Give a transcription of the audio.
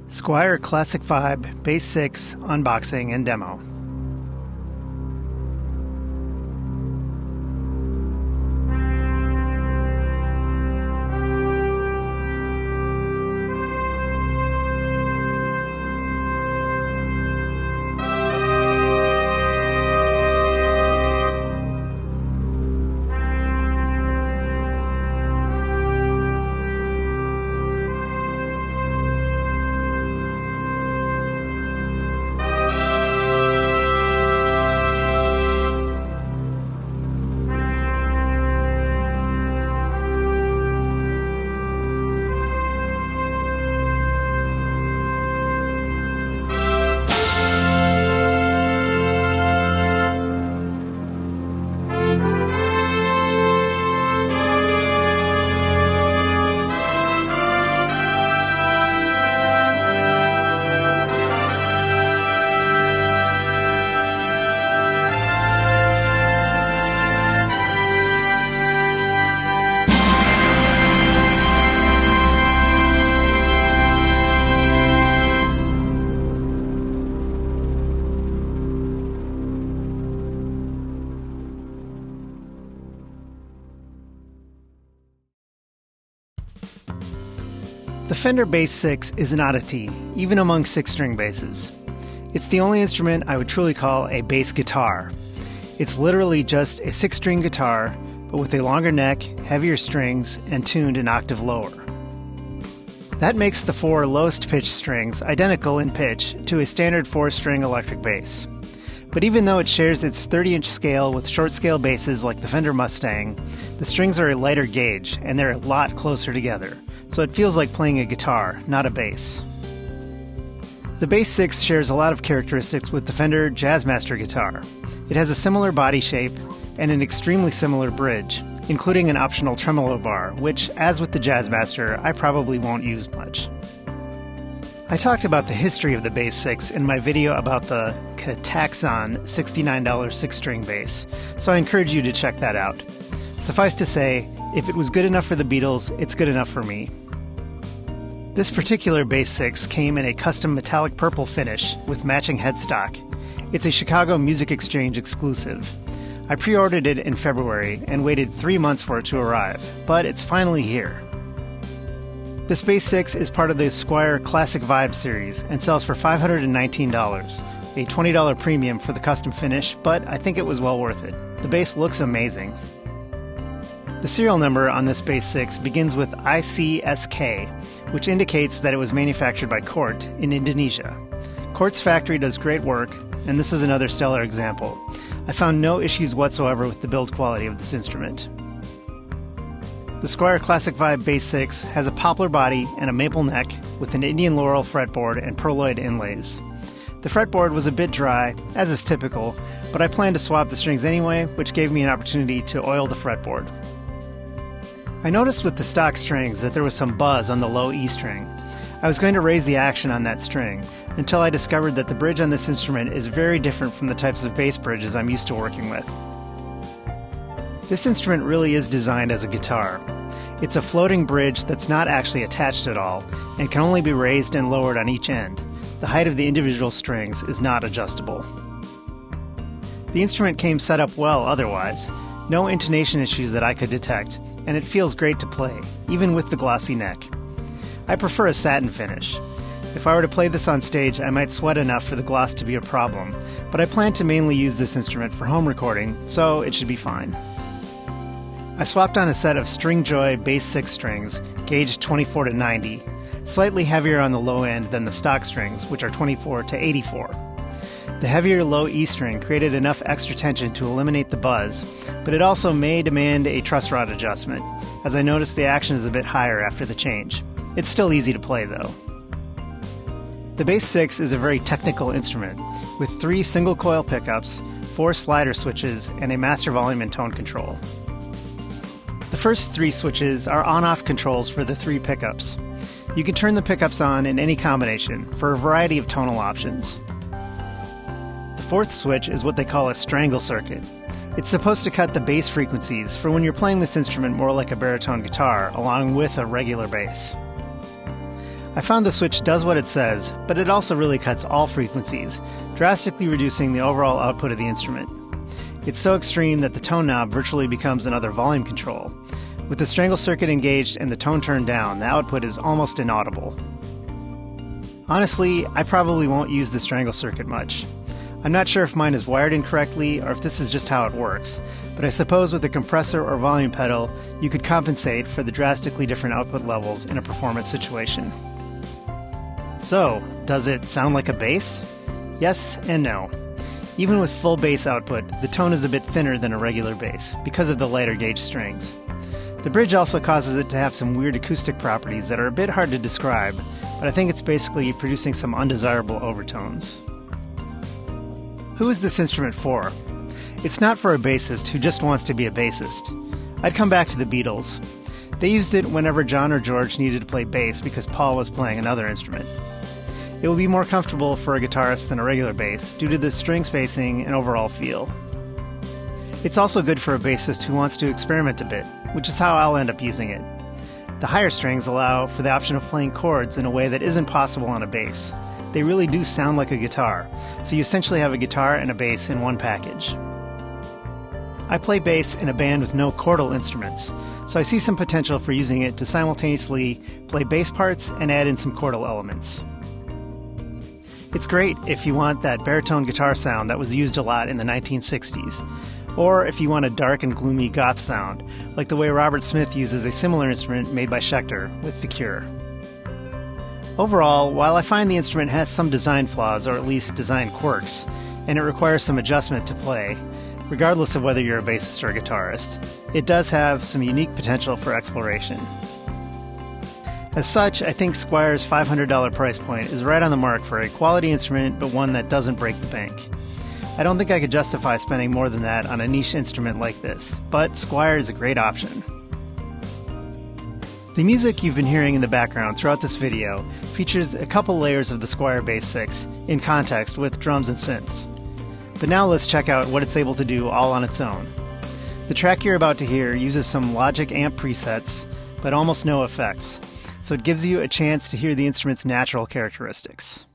Squier Classic Vibe Bass 6 unboxing and demo. The Fender Bass VI is an oddity, even among six-string basses. It's the only instrument I would truly call a bass guitar. It's literally just a six-string guitar, but with a longer neck, heavier strings, and tuned an octave lower. That makes the four lowest pitch strings identical in pitch to a standard four-string electric bass. But even though it shares its 30-inch scale with short-scale basses like the Fender Mustang, the strings are a lighter gauge, and they're a lot closer together, so it feels like playing a guitar, not a bass. The Bass VI shares a lot of characteristics with the Fender Jazzmaster guitar. It has a similar body shape and an extremely similar bridge, including an optional tremolo bar, which, as with the Jazzmaster, I probably won't use much. I talked about the history of the Bass VI in my video about the Kataxon $69 six-string bass, so I encourage you to check that out. Suffice to say, if it was good enough for the Beatles, it's good enough for me. This particular Bass VI came in a custom metallic purple finish with matching headstock. It's a Chicago Music Exchange exclusive. I pre-ordered it in February and waited 3 months for it to arrive, but it's finally here. This Bass VI is part of the Squier Classic Vibe series and sells for $519, a $20 premium for the custom finish, but I think it was well worth it. The bass looks amazing. The serial number on this Bass VI begins with ICSK, which indicates that it was manufactured by Cort in Indonesia. Cort's factory does great work, and this is another stellar example. I found no issues whatsoever with the build quality of this instrument. The Squier Classic Vibe Bass VI has a poplar body and a maple neck with an Indian laurel fretboard and pearloid inlays. The fretboard was a bit dry, as is typical, but I planned to swap the strings anyway, which gave me an opportunity to oil the fretboard. I noticed with the stock strings that there was some buzz on the low E string. I was going to raise the action on that string until I discovered that the bridge on this instrument is very different from the types of bass bridges I'm used to working with. This instrument really is designed as a guitar. It's a floating bridge that's not actually attached at all and can only be raised and lowered on each end. The height of the individual strings is not adjustable. The instrument came set up well otherwise, no intonation issues that I could detect, and it feels great to play, even with the glossy neck. I prefer a satin finish. If I were to play this on stage, I might sweat enough for the gloss to be a problem, but I plan to mainly use this instrument for home recording, so it should be fine. I swapped on a set of String Joy Bass VI strings, gauged 24 to 90, slightly heavier on the low end than the stock strings, which are 24 to 84. The heavier low E string created enough extra tension to eliminate the buzz, but it also may demand a truss rod adjustment, as I noticed the action is a bit higher after the change. It's still easy to play though. The Bass VI is a very technical instrument, with 3 single coil pickups, 4 slider switches, and a master volume and tone control. The first 3 switches are on-off controls for the 3 pickups. You can turn the pickups on in any combination for a variety of tonal options. The 4th switch is what they call a strangle circuit. It's supposed to cut the bass frequencies for when you're playing this instrument more like a baritone guitar, along with a regular bass. I found the switch does what it says, but it also really cuts all frequencies, drastically reducing the overall output of the instrument. It's so extreme that the tone knob virtually becomes another volume control. With the strangle circuit engaged and the tone turned down, the output is almost inaudible. Honestly, I probably won't use the strangle circuit much. I'm not sure if mine is wired incorrectly or if this is just how it works, but I suppose with a compressor or volume pedal, you could compensate for the drastically different output levels in a performance situation. So, does it sound like a bass? Yes and no. Even with full bass output, the tone is a bit thinner than a regular bass because of the lighter gauge strings. The bridge also causes it to have some weird acoustic properties that are a bit hard to describe, but I think it's basically producing some undesirable overtones. Who is this instrument for? It's not for a bassist who just wants to be a bassist. I'd come back to the Beatles. They used it whenever John or George needed to play bass because Paul was playing another instrument. It will be more comfortable for a guitarist than a regular bass due to the string spacing and overall feel. It's also good for a bassist who wants to experiment a bit, which is how I'll end up using it. The higher strings allow for the option of playing chords in a way that isn't possible on a bass. They really do sound like a guitar, so you essentially have a guitar and a bass in one package. I play bass in a band with no chordal instruments, so I see some potential for using it to simultaneously play bass parts and add in some chordal elements. It's great if you want that baritone guitar sound that was used a lot in the 1960s, or if you want a dark and gloomy goth sound, like the way Robert Smith uses a similar instrument made by Schecter with The Cure. Overall, while I find the instrument has some design flaws, or at least design quirks, and it requires some adjustment to play, regardless of whether you're a bassist or a guitarist, it does have some unique potential for exploration. As such, I think Squier's $500 price point is right on the mark for a quality instrument, but one that doesn't break the bank. I don't think I could justify spending more than that on a niche instrument like this, but Squier is a great option. The music you've been hearing in the background throughout this video features a couple layers of the Squier Bass VI in context with drums and synths. But now let's check out what it's able to do all on its own. The track you're about to hear uses some Logic amp presets, but almost no effects, so it gives you a chance to hear the instrument's natural characteristics.